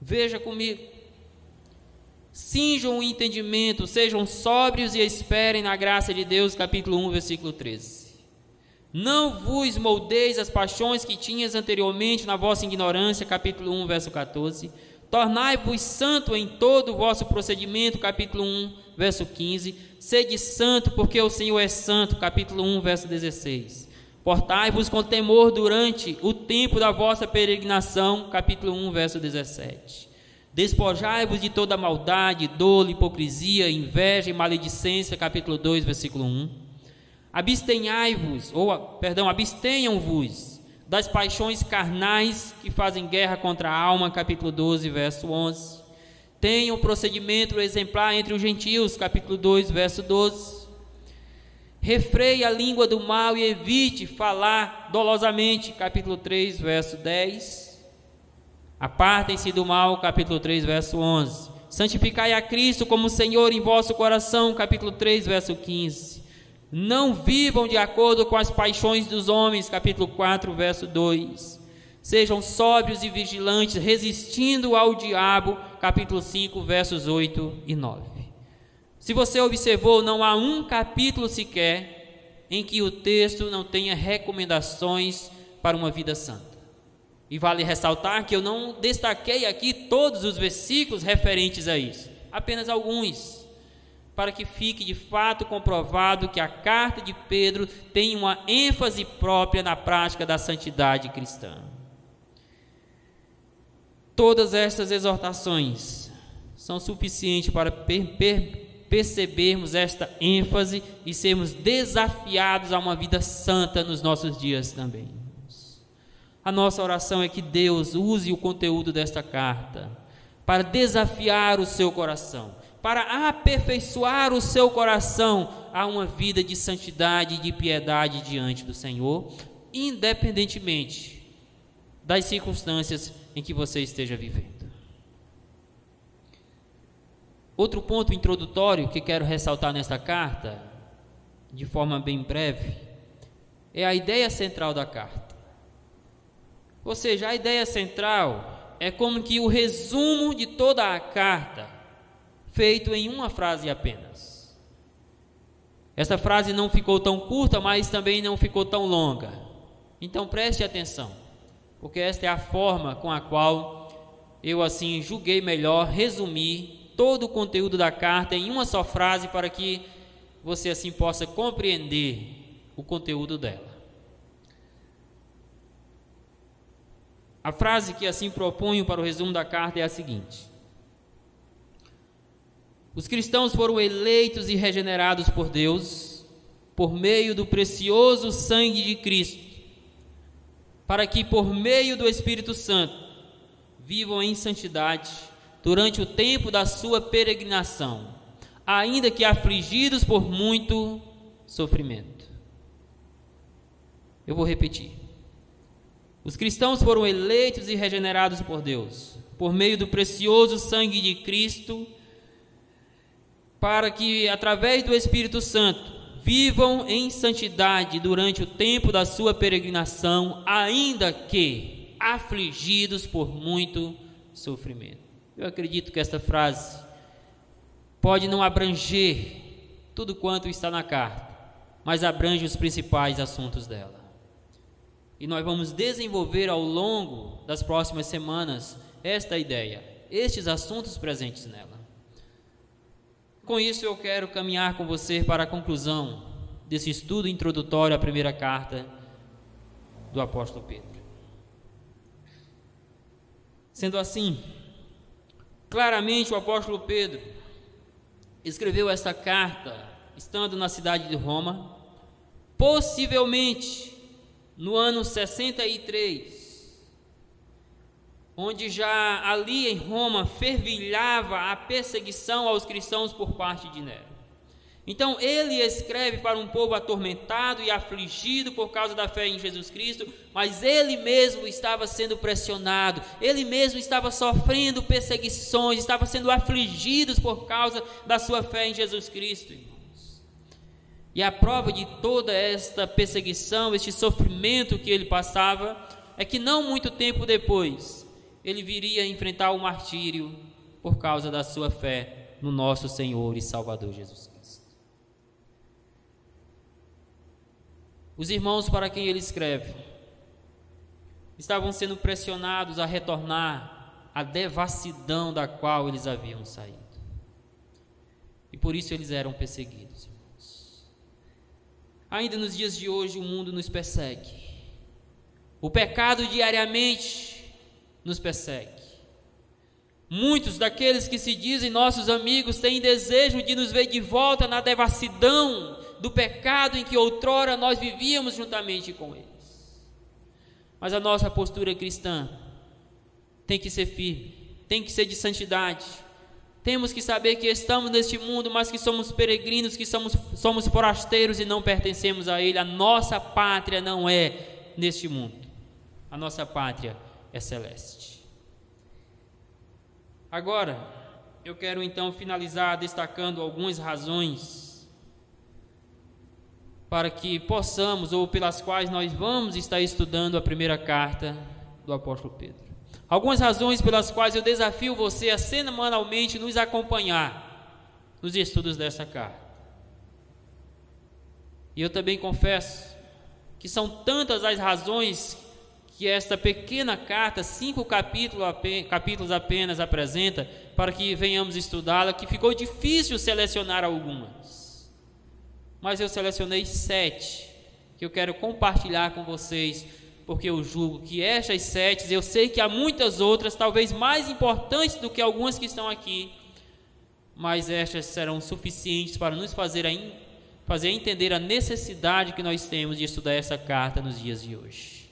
Veja comigo: cinjam o entendimento, sejam sóbrios e esperem na graça de Deus, capítulo 1, versículo 13. Não vos moldeis as paixões que tinhas anteriormente na vossa ignorância, capítulo 1, verso 14. Tornai-vos santo em todo o vosso procedimento, capítulo 1, verso 15. Sede santo, porque o Senhor é santo, capítulo 1, verso 16. Portai-vos com temor durante o tempo da vossa peregrinação, capítulo 1, verso 17. Despojai-vos de toda maldade, dolo, hipocrisia, inveja e maledicência, capítulo 2, versículo 1. Abstenham-vos das paixões carnais que fazem guerra contra a alma, capítulo 12, verso 11. Tenham procedimento exemplar entre os gentios, capítulo 2, verso 12. Refreie a língua do mal e evite falar dolosamente, capítulo 3, verso 10. Apartem-se do mal, capítulo 3, verso 11. Santificai a Cristo como Senhor em vosso coração, capítulo 3, verso 15. Não vivam de acordo com as paixões dos homens, capítulo 4, verso 2. Sejam sóbrios e vigilantes, resistindo ao diabo, capítulo 5, versos 8 e 9. Se você observou, não há um capítulo sequer em que o texto não tenha recomendações para uma vida santa. E vale ressaltar que eu não destaquei aqui todos os versículos referentes a isso, apenas alguns, para que fique de fato comprovado que a carta de Pedro tem uma ênfase própria na prática da santidade cristã. Todas estas exortações são suficientes para percebermos esta ênfase e sermos desafiados a uma vida santa nos nossos dias também. A nossa oração é que Deus use o conteúdo desta carta para desafiar o seu coração, para aperfeiçoar o seu coração a uma vida de santidade e de piedade diante do Senhor, independentemente das circunstâncias em que você esteja vivendo. Outro ponto introdutório que quero ressaltar nesta carta, de forma bem breve, é a ideia central da carta. Ou seja, a ideia central é como que o resumo de toda a carta, feito em uma frase apenas. Essa frase não ficou tão curta, mas também não ficou tão longa. Então preste atenção, porque esta é a forma com a qual eu assim julguei melhor resumir todo o conteúdo da carta em uma só frase, para que você assim possa compreender o conteúdo dela. A frase que assim proponho para o resumo da carta é a seguinte: os cristãos foram eleitos e regenerados por Deus por meio do precioso sangue de Cristo, para que por meio do Espírito Santo vivam em santidade durante o tempo da sua peregrinação, ainda que afligidos por muito sofrimento. Eu vou repetir. Os cristãos foram eleitos e regenerados por Deus, por meio do precioso sangue de Cristo, para que, através do Espírito Santo, vivam em santidade durante o tempo da sua peregrinação, ainda que afligidos por muito sofrimento. Eu acredito que esta frase pode não abranger tudo quanto está na carta, mas abrange os principais assuntos dela. E nós vamos desenvolver ao longo das próximas semanas esta ideia, estes assuntos presentes nela. Com isso eu quero caminhar com você para a conclusão desse estudo introdutório à primeira carta do apóstolo Pedro. Sendo assim, claramente o apóstolo Pedro escreveu esta carta estando na cidade de Roma, possivelmente no ano 63, onde já ali em Roma fervilhava a perseguição aos cristãos por parte de Nero. Então ele escreve para um povo atormentado e afligido por causa da fé em Jesus Cristo, mas ele mesmo estava sendo pressionado, ele mesmo estava sofrendo perseguições, estava sendo afligido por causa da sua fé em Jesus Cristo. E a prova de toda esta perseguição, este sofrimento que ele passava, é que não muito tempo depois, ele viria a enfrentar o martírio por causa da sua fé no nosso Senhor e Salvador Jesus Cristo. Os irmãos para quem ele escreve estavam sendo pressionados a retornar à devassidão da qual eles haviam saído. E por isso eles eram perseguidos. Ainda nos dias de hoje o mundo nos persegue. O pecado diariamente nos persegue. Muitos daqueles que se dizem nossos amigos têm desejo de nos ver de volta na devassidão do pecado em que outrora nós vivíamos juntamente com eles. Mas a nossa postura cristã tem que ser firme, tem que ser de santidade. Temos que saber que estamos neste mundo, mas que somos peregrinos, que somos forasteiros e não pertencemos a ele. A nossa pátria não é neste mundo. A nossa pátria é celeste. Agora, eu quero então finalizar destacando algumas razões para que possamos, ou pelas quais nós vamos estar estudando a primeira carta do apóstolo Pedro. Algumas razões pelas quais eu desafio você a semanalmente nos acompanhar nos estudos dessa carta. E eu também confesso que são tantas as razões que esta pequena carta, 5 capítulos apenas apresenta, para que venhamos estudá-la, que ficou difícil selecionar algumas. Mas eu selecionei 7, que eu quero compartilhar com vocês, porque eu julgo que estas 7, eu sei que há muitas outras, talvez mais importantes do que algumas que estão aqui, mas estas serão suficientes para nos fazer entender a necessidade que nós temos de estudar essa carta nos dias de hoje.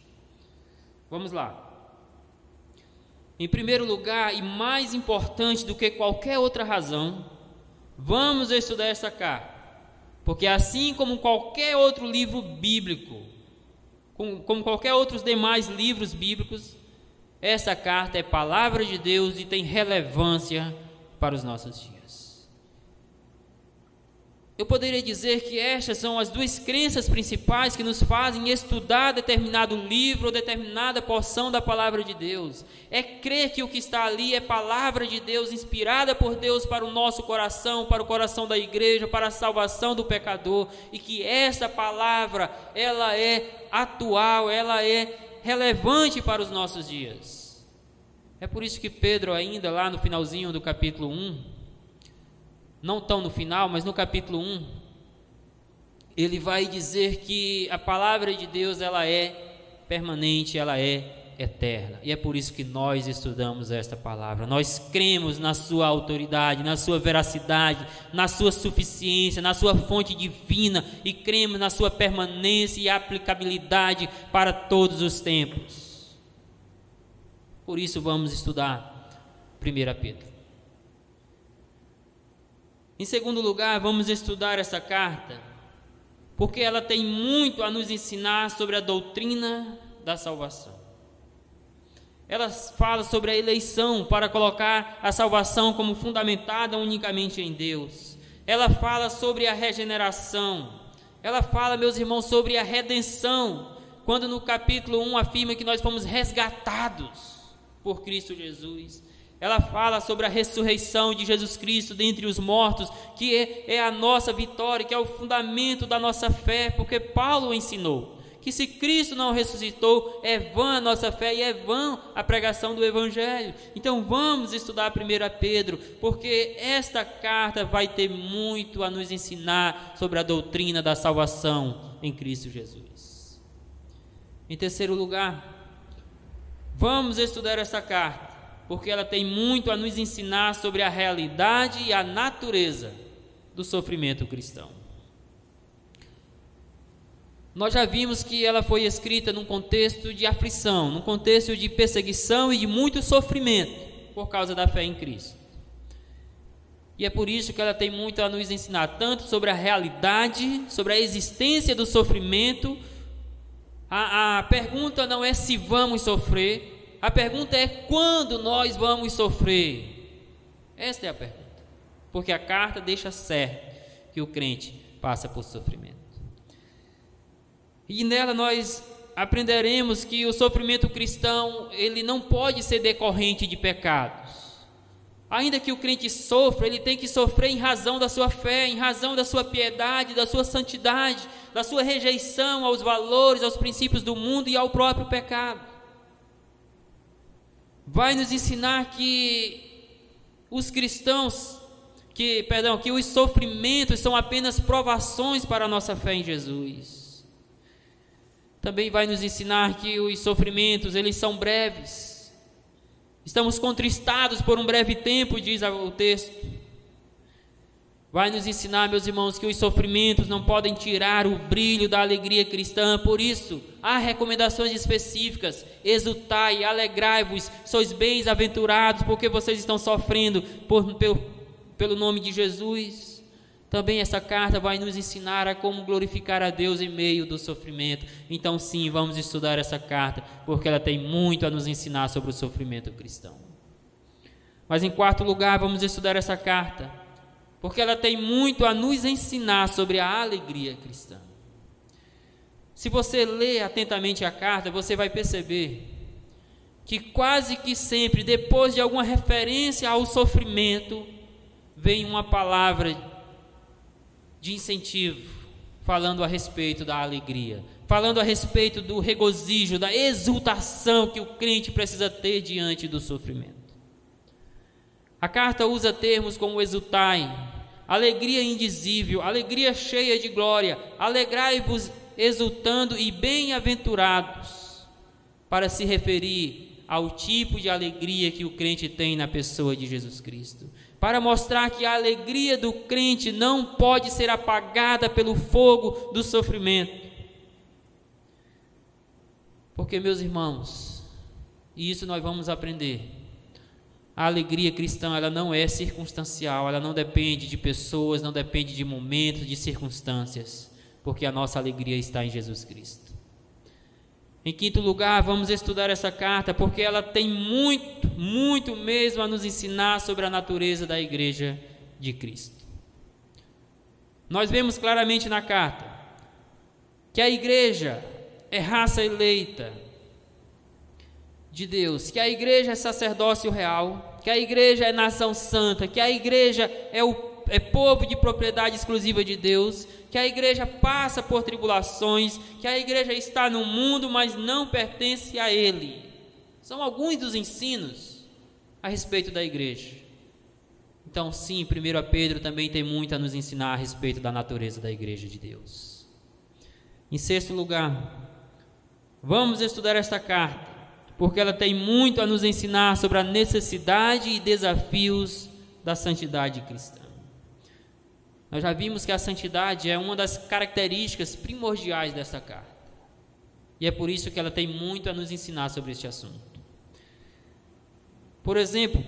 Vamos lá. Em primeiro lugar, e mais importante do que qualquer outra razão, vamos estudar essa carta, porque assim como qualquer outro livro bíblico, como qualquer outros demais livros bíblicos, essa carta é palavra de Deus e tem relevância para os nossos dias. Eu poderia dizer que estas são as 2 crenças principais que nos fazem estudar determinado livro ou determinada porção da palavra de Deus. É crer que o que está ali é palavra de Deus, inspirada por Deus para o nosso coração, para o coração da igreja, para a salvação do pecador, e que essa palavra, ela é atual, ela é relevante para os nossos dias. É por isso que Pedro, ainda lá no finalzinho do capítulo 1, não tão no final, mas no capítulo 1, ele vai dizer que a palavra de Deus, ela é permanente, ela é eterna, e é por isso que nós estudamos esta palavra. Nós cremos na sua autoridade, na sua veracidade, na sua suficiência, na sua fonte divina, e cremos na sua permanência e aplicabilidade para todos os tempos. Por isso vamos estudar 1 Pedro. Em segundo lugar, vamos estudar essa carta, porque ela tem muito a nos ensinar sobre a doutrina da salvação. Ela fala sobre a eleição para colocar a salvação como fundamentada unicamente em Deus. Ela fala sobre a regeneração. Ela fala, meus irmãos, sobre a redenção, quando no capítulo 1 afirma que nós fomos resgatados por Cristo Jesus. Ela fala sobre a ressurreição de Jesus Cristo dentre os mortos, que é a nossa vitória, que é o fundamento da nossa fé, porque Paulo ensinou que se Cristo não ressuscitou, é vã a nossa fé e é vã a pregação do Evangelho. Então vamos estudar 1 Pedro, porque esta carta vai ter muito a nos ensinar sobre a doutrina da salvação em Cristo Jesus. Em terceiro lugar, vamos estudar essa carta, porque ela tem muito a nos ensinar sobre a realidade e a natureza do sofrimento cristão. Nós já vimos que ela foi escrita num contexto de aflição, num contexto de perseguição e de muito sofrimento por causa da fé em Cristo. E é por isso que ela tem muito a nos ensinar, tanto sobre a realidade, sobre a existência do sofrimento. A pergunta não é se vamos sofrer, a pergunta é quando nós vamos sofrer. Esta é a pergunta, porque a carta deixa certo que o crente passa por sofrimento. E nela nós aprenderemos que o sofrimento cristão, ele não pode ser decorrente de pecados. Ainda que o crente sofra, ele tem que sofrer em razão da sua fé, em razão da sua piedade, da sua santidade, da sua rejeição aos valores, aos princípios do mundo e ao próprio pecado. Vai nos ensinar que os cristãos, que os sofrimentos são apenas provações para a nossa fé em Jesus. Também vai nos ensinar que os sofrimentos, eles são breves. Estamos contristados por um breve tempo, diz o texto. Vai nos ensinar, meus irmãos, que os sofrimentos não podem tirar o brilho da alegria cristã. Por isso, há recomendações específicas: exultai, alegrai-vos, sois bem-aventurados, porque vocês estão sofrendo pelo nome de Jesus. Também essa carta vai nos ensinar a como glorificar a Deus em meio do sofrimento. Então sim, vamos estudar essa carta, porque ela tem muito a nos ensinar sobre o sofrimento cristão. Mas em quarto lugar, vamos estudar essa carta, porque ela tem muito a nos ensinar sobre a alegria cristã. Se você ler atentamente a carta, você vai perceber que quase que sempre, depois de alguma referência ao sofrimento, vem uma palavra de incentivo, falando a respeito da alegria, falando a respeito do regozijo, da exultação que o crente precisa ter diante do sofrimento. A carta usa termos como exultai, alegria indizível, alegria cheia de glória, alegrai-vos exultando e bem-aventurados, para se referir ao tipo de alegria que o crente tem na pessoa de Jesus Cristo, para mostrar que a alegria do crente não pode ser apagada pelo fogo do sofrimento. Porque, meus irmãos, e isso nós vamos aprender, a alegria cristã, ela não é circunstancial, ela não depende de pessoas, não depende de momentos, de circunstâncias, porque a nossa alegria está em Jesus Cristo. Em quinto lugar, vamos estudar essa carta, porque ela tem muito mesmo a nos ensinar sobre a natureza da igreja de Cristo. Nós vemos claramente na carta que a igreja é raça eleita de Deus, que a igreja é sacerdócio real, que a igreja é nação santa, que a igreja é povo de propriedade exclusiva de Deus, que a igreja passa por tribulações, que a igreja está no mundo, mas não pertence a ele. São alguns dos ensinos a respeito da igreja. Então, sim, 1 Pedro também tem muito a nos ensinar a respeito da natureza da igreja de Deus. Em sexto lugar, vamos estudar esta carta, porque ela tem muito a nos ensinar sobre a necessidade e desafios da santidade cristã. Nós já vimos que a santidade é uma das características primordiais dessa carta, e é por isso que ela tem muito a nos ensinar sobre este assunto. Por exemplo,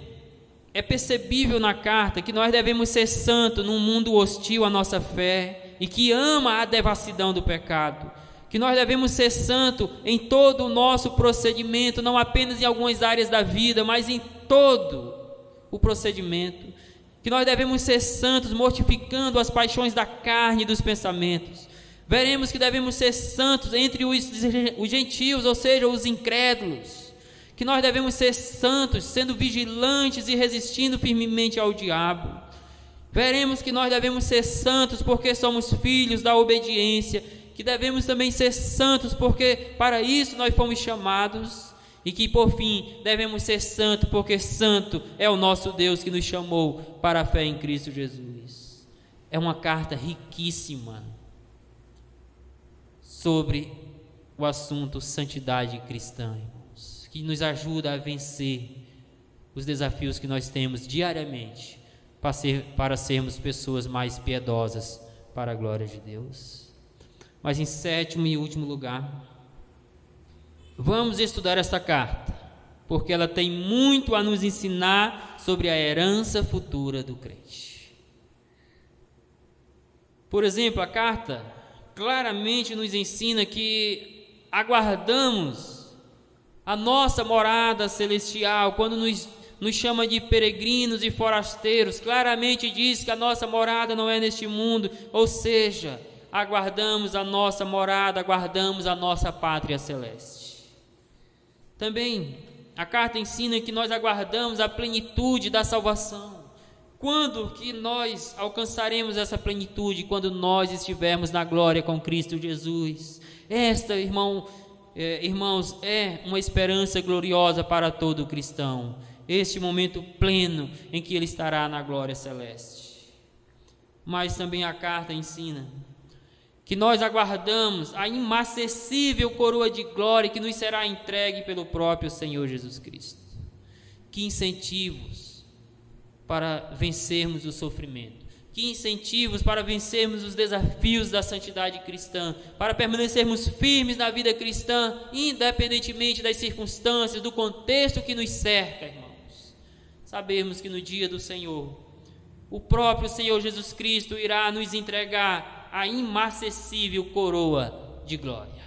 é percebível na carta que nós devemos ser santos num mundo hostil à nossa fé e que ama a devassidão do pecado, que nós devemos ser santos em todo o nosso procedimento, não apenas em algumas áreas da vida, mas em todo o procedimento, que nós devemos ser santos mortificando as paixões da carne e dos pensamentos. Veremos que devemos ser santos entre os gentios, ou seja, os incrédulos, que nós devemos ser santos sendo vigilantes e resistindo firmemente ao diabo. Veremos que nós devemos ser santos porque somos filhos da obediência, que devemos também ser santos porque para isso nós fomos chamados, e que por fim devemos ser santos porque santo é o nosso Deus que nos chamou para a fé em Cristo Jesus. É uma carta riquíssima sobre o assunto santidade cristã, irmãos, que nos ajuda a vencer os desafios que nós temos diariamente para sermos pessoas mais piedosas para a glória de Deus. Mas em sétimo e último lugar, vamos estudar esta carta, porque ela tem muito a nos ensinar sobre a herança futura do crente. Por exemplo, a carta claramente nos ensina que aguardamos a nossa morada celestial. Quando nos chama de peregrinos e forasteiros, claramente diz que a nossa morada não é neste mundo, ou seja, aguardamos a nossa morada, aguardamos a nossa pátria celeste. Também a carta ensina que nós aguardamos a plenitude da salvação. Quando que nós alcançaremos essa plenitude? Quando nós estivermos na glória com Cristo Jesus. Esta, irmãos, é uma esperança gloriosa para todo cristão. Este momento pleno em que ele estará na glória celeste. Mas também a carta ensina que nós aguardamos a inacessível coroa de glória que nos será entregue pelo próprio Senhor Jesus Cristo. Que incentivos para vencermos o sofrimento, que incentivos para vencermos os desafios da santidade cristã, para permanecermos firmes na vida cristã, independentemente das circunstâncias, do contexto que nos cerca, irmãos. Sabemos que no dia do Senhor, o próprio Senhor Jesus Cristo irá nos entregar a inacessível coroa de glória.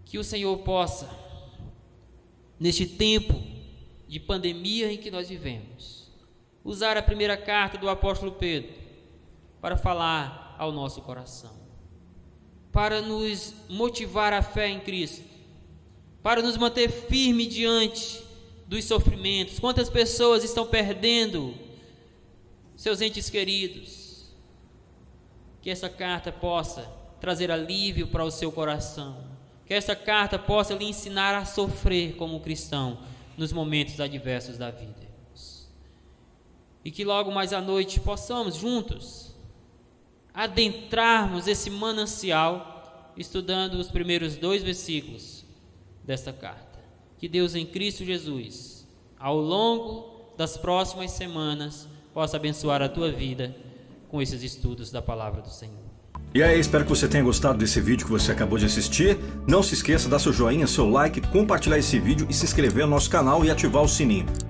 Que o Senhor possa neste tempo de pandemia em que nós vivemos, usar a primeira carta do apóstolo Pedro para falar ao nosso coração, para nos motivar à fé em Cristo, para nos manter firme diante dos sofrimentos. Quantas pessoas estão perdendo seus entes queridos? Que essa carta possa trazer alívio para o seu coração, que essa carta possa lhe ensinar a sofrer como cristão nos momentos adversos da vida, e que logo mais à noite possamos juntos adentrarmos esse manancial estudando os primeiros 2 versículos desta carta. Que Deus em Cristo Jesus, ao longo das próximas semanas, possa abençoar a tua vida com esses estudos da palavra do Senhor. E aí, espero que você tenha gostado desse vídeo que você acabou de assistir. Não se esqueça de dar seu joinha, seu like, compartilhar esse vídeo e se inscrever no nosso canal e ativar o sininho.